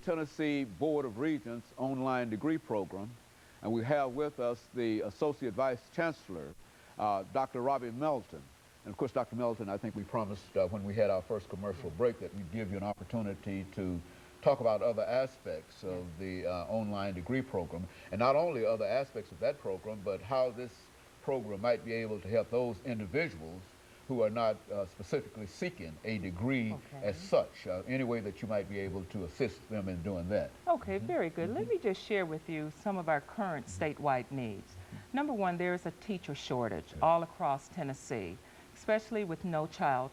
Tennessee Board of Regents online degree program, and we have with us the Associate Vice Chancellor, Dr. RMelton. And of course, Dr. Melton, I think we promised when we had our first commercial break that we'd give you an opportunity to talk about other aspects of the online degree program, and not only other aspects of that program, but how this program might be able to help those individuals who are not specifically seeking a degree as such, any way that you might be able to assist them in doing that. Okay, very good. Let me just share with you some of our current statewide needs. Number one, there is a teacher shortage all across Tennessee, especially with No Child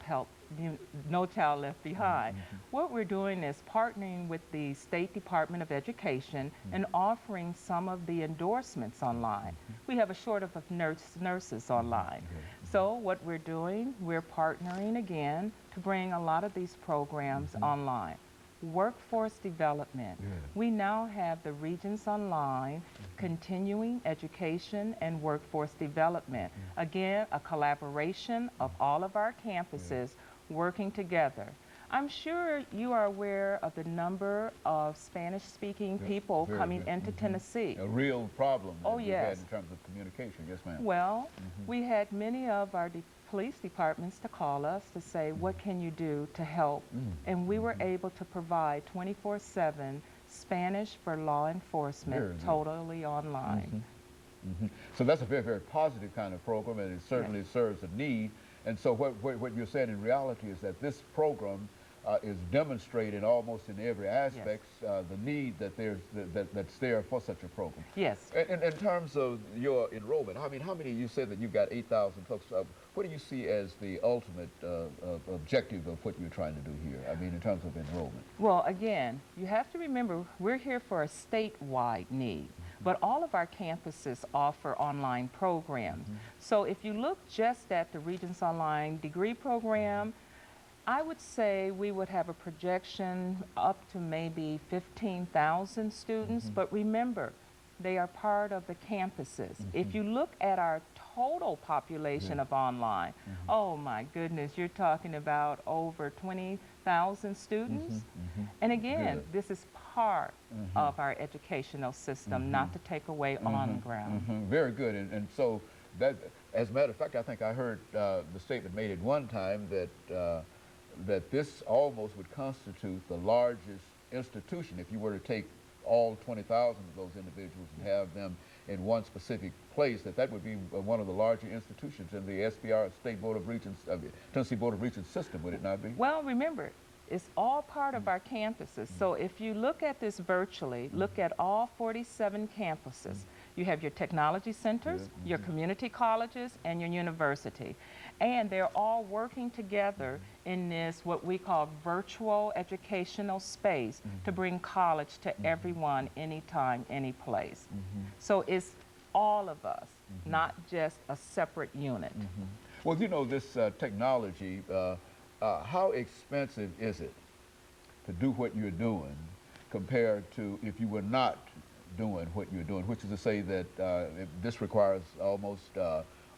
Left Behind. What we're doing is partnering with the State Department of Education and offering some of the endorsements online. We have a shortage of nurses online. So what we're doing, we're partnering again to bring a lot of these programs online. Workforce development. We now have the Regents Online, continuing education and workforce development. Again, a collaboration of all of our campuses working together. I'm sure you are aware of the number of Spanish-speaking people coming into Tennessee. A real problem that we've yes. had in terms of communication. Yes, ma'am. Well, we had many of our police departments to call us to say, what can you do to help? And we were able to provide 24/7 Spanish for law enforcement totally online. So that's a very, very positive kind of program, and it certainly serves a need. And so what you're saying in reality is that this program is demonstrating almost in every aspect the need that that's there for such a program. Yes. In terms of your enrollment, I mean, how many, you said that you've got 8,000 folks. What do you see as the ultimate objective of what you're trying to do here? I mean, in terms of enrollment. Well, again, you have to remember, we're here for a statewide need, but all of our campuses offer online programs. So if you look just at the Regents Online degree program, I would say we would have a projection up to maybe 15,000 students, but remember, they are part of the campuses. If you look at our total population of online, oh my goodness, you're talking about over 20,000 students. And again, this is part of our educational system, not to take away on ground. Very good. And so that, as a matter of fact, I think I heard the statement made at one time that that this almost would constitute the largest institution if you were to take all 20,000 of those individuals and have them in one specific place, that would be one of the larger institutions in the SBR State Board of Regents, Tennessee Board of Regents system, would it not be? Well, remember, it's all part of our campuses. So if you look at this virtually, look at all 47 campuses. You have your technology centers, your community colleges, and your university. And they're all working together in this, what we call virtual educational space, to bring college to everyone, anytime, any place. So it's all of us, not just a separate unit. Well, you know, this technology, how expensive is it to do what you're doing compared to if you were not doing what you're doing, which is to say that this requires almost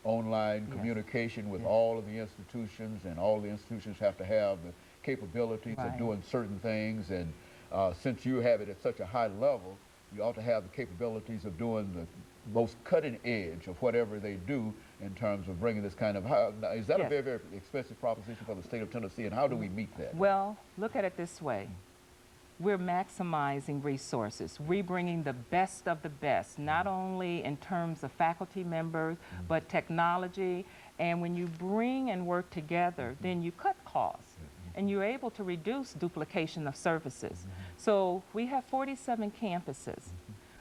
online communication with all of the institutions, and all the institutions have to have the capabilities of doing certain things, and since you have it at such a high level, you ought to have the capabilities of doing the most cutting edge of whatever they do in terms of bringing this kind of, is that a very, very expensive proposition for the state of Tennessee, and how do we meet that? Well, look at it this way. We're maximizing resources. We're bringing the best of the best, not only in terms of faculty members, but technology. And when you bring and work together, then you cut costs, and you're able to reduce duplication of services. So we have 47 campuses.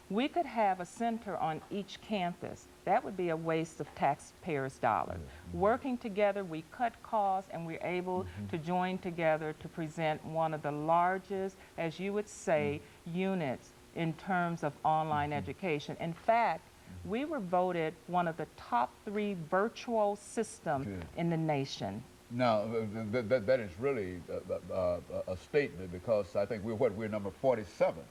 We could have a center on each campus. That would be a waste of taxpayers' dollars. Working together, we cut costs, and we're able to join together to present one of the largest, as you would say, units in terms of online education. In fact, we were voted one of the top 3 virtual systems in the nation. Now, that is really a statement, because I think we're number 47.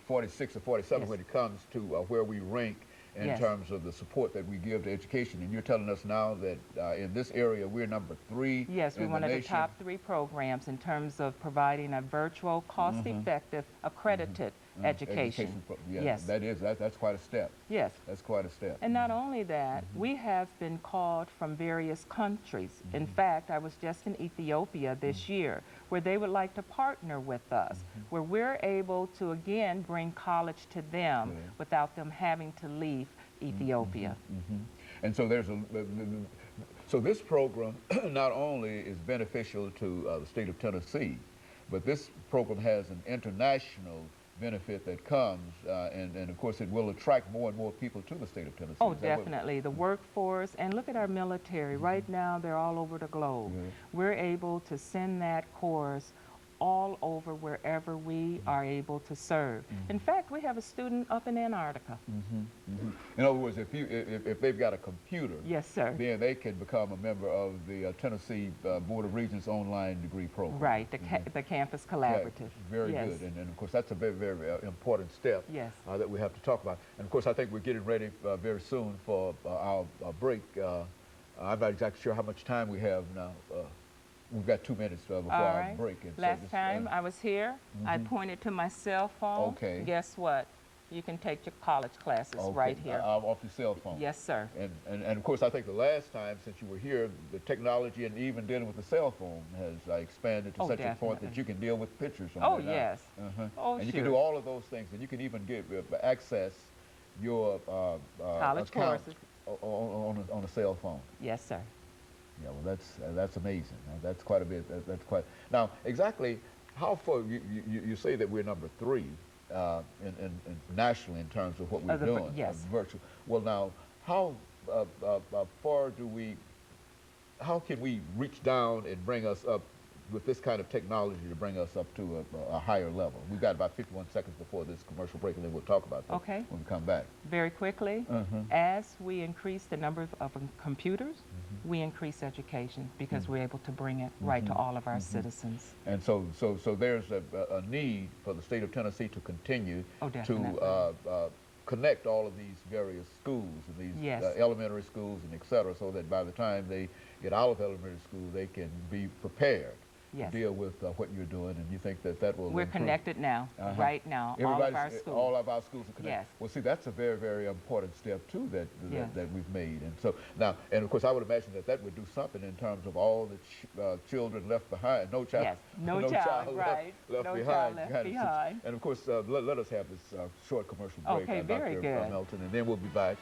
46 or 47 when it comes to where we rank in Yes. terms of the support that we give to education. And you're telling us now that in this area we're number 3 Yes, we're in one the of the nation. top 3 programs in terms of providing a virtual, cost-effective, accredited education. Yeah, Yes. that's quite a step. Yes. That's quite a step. And not only that, we have been called from various countries. In fact, I was just in Ethiopia this year, where they would like to partner with us, where we're able to again bring college to them without them having to leave Ethiopia. And so so this program not only is beneficial to the state of Tennessee, but this program has an international benefit that comes, and of course it will attract more and more people to the state of Tennessee. Oh, definitely. The workforce, and look at our military. Right now, they're all over the globe. We're able to send that course all over wherever we are able to serve. In fact, we have a student up in Antarctica. In other words, if they've got a computer, Yes, sir. then they can become a member of the Tennessee Board of Regents online degree program. Right, the campus collaborative. Very Yes. good, and of course that's a very, very important step Yes. that we have to talk about. And of course I think we're getting ready very soon for our break. I'm not exactly sure how much time we have now. We've got 2 minutes before our break. And Last time I was here, I pointed to my cell phone. Okay. Guess what? You can take your college classes right here. Off your cell phone. Yes, sir. And of course, I think the last time since you were here, the technology and even dealing with the cell phone has expanded to such a point that you can deal with pictures on Oh, there now. yes. Oh, and you sure. can do all of those things, and you can even get access your college account courses on a cell phone. Yes, sir. Yeah, well, that's amazing. That's quite a bit. That's quite. Now, exactly how far you say that we're number 3 in nationally in terms of what we're doing. Yes. Virtual. Well, now, how far how can we reach down and bring us up with this kind of technology to bring us up to a higher level? We've got about 51 seconds before this commercial break, and then we'll talk about that when we come back. Very quickly, as we increase the number of computers, we increase education because we're able to bring it right to all of our citizens. And so there's a need for the state of Tennessee to continue to connect all of these various schools and these elementary schools and et cetera, so that by the time they get out of elementary school, they can be prepared to deal with what you're doing. And you think that will We're improve? Connected now, right now, all of our schools. All of our schools are connected. Yes. Well, see, that's a very, very important step too that we've made. And so now, and of course, I would imagine that would do something in terms of all the children left behind. No child, no child left behind. And of course, let us have this short commercial break. Okay, very good. RMelton, and then we'll be back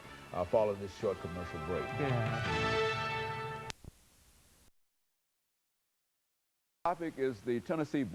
following this short commercial break. Good. The topic is the Tennessee